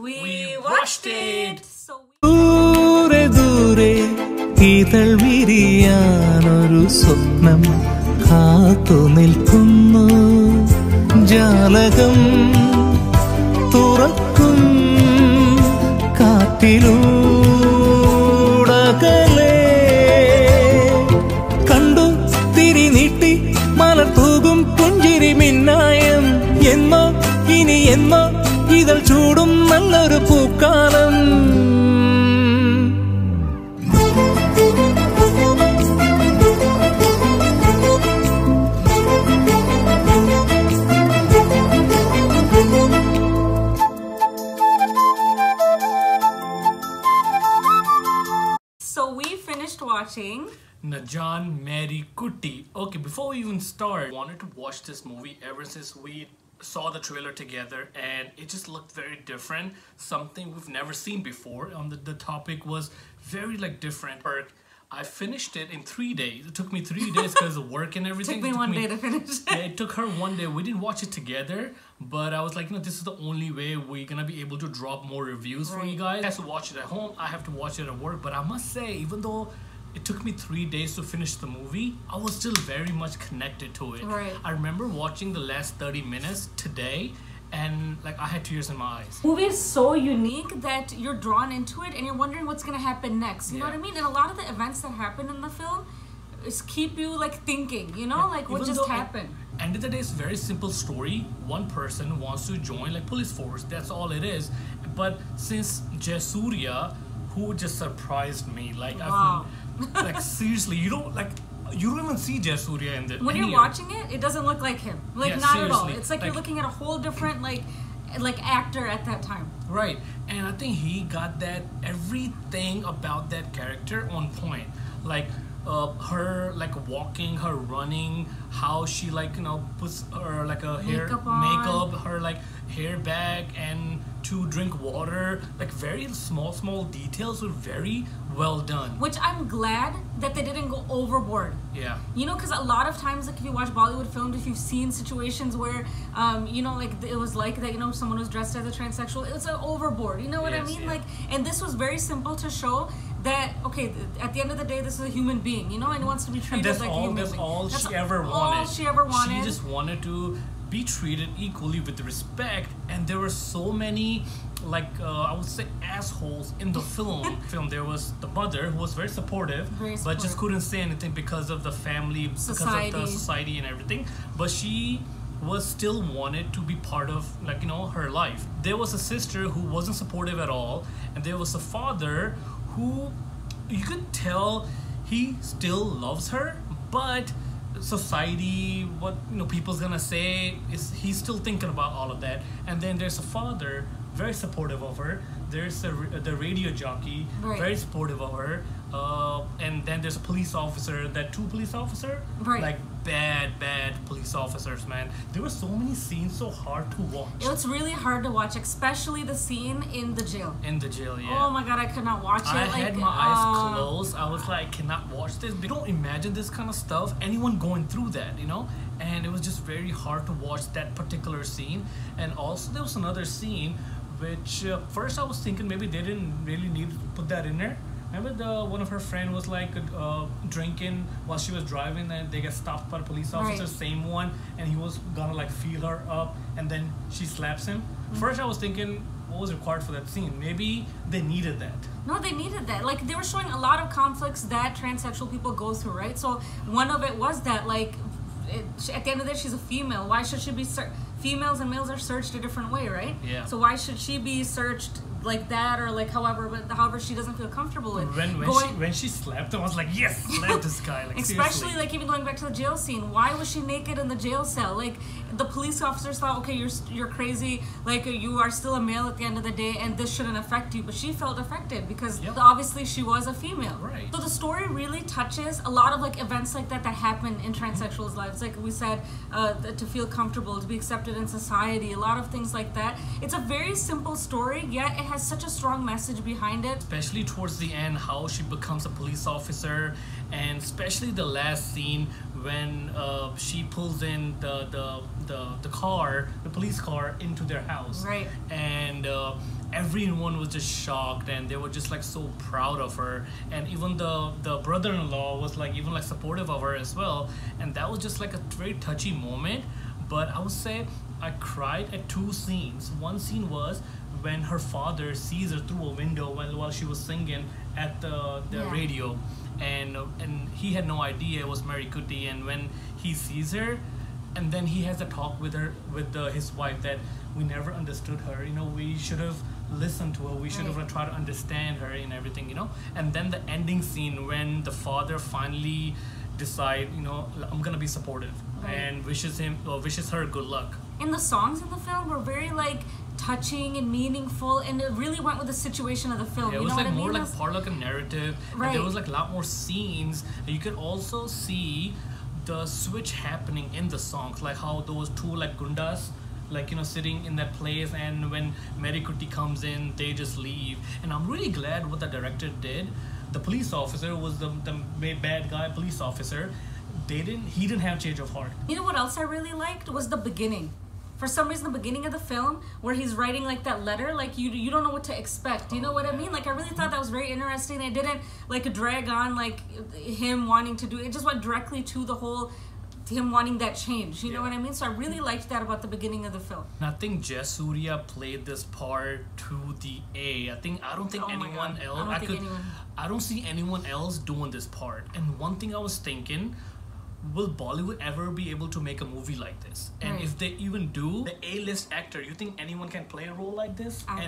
We watched it. ദൂരെ ദൂരെ ഇതൾ വിരിയാനൊരു സ്വപ്നം കാത്തു നിൽക്കുന്നു ജാലകം തുറക്കും കാറ്റിലൂടകലേ കണ്ടു തിരി നീട്ടി മലർ തൂകും പുഞ്ചിരി മിന്നായം എന്നോ ഇനി എന്നോ ഇതൾ ചൂടും നല്ലൊരു പൂക്കാലം. So we finished watching Njan Marykutty. Okay, before we even start, I wanted to watch this movie ever since we saw the trailer together, and it just looked very different, something we've never seen before. The topic was very different. I finished it in 3 days. It took me 3 days because of work and everything. It took me one day to finish it. Yeah, it took her 1 day. We didn't watch it together, but I was like, this is the only way we're gonna be able to drop more reviews for you guys. I have to watch it at home, I have to watch it at work, but I must say, even though it took me 3 days to finish the movie, I was still very much connected to it. Right. I remember watching the last 30 minutes today, and I had tears in my eyes. The movie is so unique that you're drawn into it and you're wondering what's gonna happen next. You know what I mean? And a lot of the events that happen in the film is keep you thinking, what just happened. End of the day, it's a very simple story. One person wants to join police force. That's all it is. But since Jayasurya, who just surprised me, Wow. seriously, you don't even see Jayasurya in this. When you're watching it, it doesn't look like him. Not seriously. At all. It's like you're looking at a whole different actor at that time. Right. And I think he got everything about that character on point. Her walking, her running, how she puts her makeup, her hair back, and to drink water, very small details were very well done. Which I'm glad that they didn't go overboard. Yeah. Because a lot of times, if you watch Bollywood films, if you've seen situations where, it was that, someone was dressed as a transsexual, it's overboard. You know what I mean? Yeah. And this was very simple to show that, okay, at the end of the day, this is a human being, and it wants to be treated like a human being. That's all she ever wanted. All she ever wanted. She just wanted to be treated equally with respect, and there were so many I would say assholes in the film. There was the mother who was very supportive, but just couldn't say anything because of the family, because of the society and everything. But she was still wanted to be part of her life. There was a sister who wasn't supportive at all, and there was a father who you could tell he still loves her, but society, what people's gonna say, is he's still thinking about all of that. And then there's a father very supportive of her. There's the radio jockey, very supportive of her, and then there's a police officer, two police officer, bad police officers, man. There were so many scenes so hard to watch. It's really hard to watch, especially the scene in the jail. Yeah. Oh my god, I could not watch it. I had my eyes closed. I was like, I cannot watch this. You don't imagine this kind of stuff, anyone going through that, and it was just very hard to watch that particular scene. And also there was another scene which first I was thinking maybe they didn't really need to put that in there. Remember one of her friend was drinking while she was driving, and they get stopped by the police officer, same one, and he was gonna feel her up, and then she slaps him. First I was thinking, what was required for that scene? Maybe they needed that. No, they needed that. They were showing a lot of conflicts that transsexual people go through, right? So one of it was that at the end of the day, she's a female. Why should she be females and males are searched a different way, right? Yeah. So why should she be searched like that, or however she doesn't feel comfortable with? When she slapped him, I was like, yes, slap this guy. Especially seriously. Even going back to the jail scene, why was she naked in the jail cell? The police officers thought, okay, you're crazy, you are still a male at the end of the day, and this shouldn't affect you. But she felt affected because obviously she was a female. Right. So the story really touches a lot of events that happen in transsexuals' lives. We said, to feel comfortable, to be accepted in society, a lot of things like that. It's a very simple story, yet it has such a strong message behind it. Especially towards the end, how she becomes a police officer, and especially the last scene when she pulls in the police car into their house. Right. And everyone was just shocked, and they were just like so proud of her, and even the brother-in-law was like even like supportive of her as well, and that was just like a very touchy moment. But I would say I cried at two scenes. One scene was when her father sees her through a window while she was singing at the radio, and he had no idea it was Marykutty, and when he sees her, and then he has a talk with her, with his wife, that we never understood her, you know, we should have listened to her, we should have tried to understand her and everything, you know. And then the ending scene when the father finally decide, you know, I'm gonna be supportive, and wishes her good luck. And the songs in the film were very like touching and meaningful, and it really went with the situation of the film. Yeah, it was like more like part like a narrative, right. And there was like a lot more scenes, and you could also see the switch happening in the songs, like how those two like gundas, like, you know, sitting in that place, and when Marykutty comes in, they just leave. And I'm really glad what the director did. The police officer was the bad guy police officer. He didn't have change of heart. You know what else I really liked was the beginning. For some reason, the beginning of the film, where he's writing like that letter, like you don't know what to expect. You know what I mean? Like, I really thought that was very interesting. It didn't like drag on like him wanting to do it. It just went directly to the whole him wanting that change. You know what I mean? So I really liked that about the beginning of the film. And I think Jayasurya played this part to the A. I don't think anyone else. I don't see anyone else doing this part. And one thing I was thinking, will Bollywood ever be able to make a movie like this? And if they even do, the A-list actor, you think anyone can play a role like this? I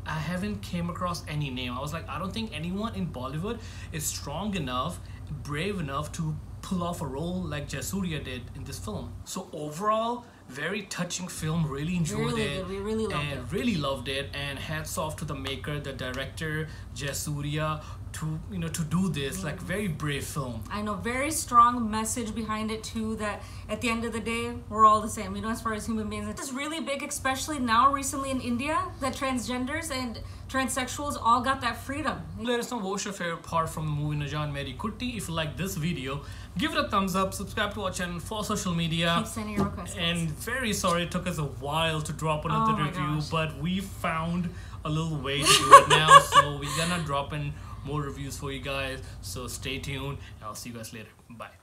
haven't came across any name. I was like, I don't think anyone in Bollywood is strong enough, brave enough to pull off a role like Jayasurya did in this film. So overall, very touching film. Really enjoyed it. We really loved it. And hats off to the maker, the director, Jayasurya, to do this. Like, very brave film. I know, very strong message behind it too, that at the end of the day, we're all the same, you know, as far as human beings. It's really big, especially now recently in India, that transgenders and transsexuals all got that freedom. Let us know what's your favorite part from the movie Njan Marykutty. If you like this video, give it a thumbs up, subscribe to our channel, follow social media. Keep sending your requests. And very sorry it took us a while to drop another review, but we found a little way to do it now. So we're gonna drop in more reviews for you guys. So stay tuned, and I'll see you guys later. Bye.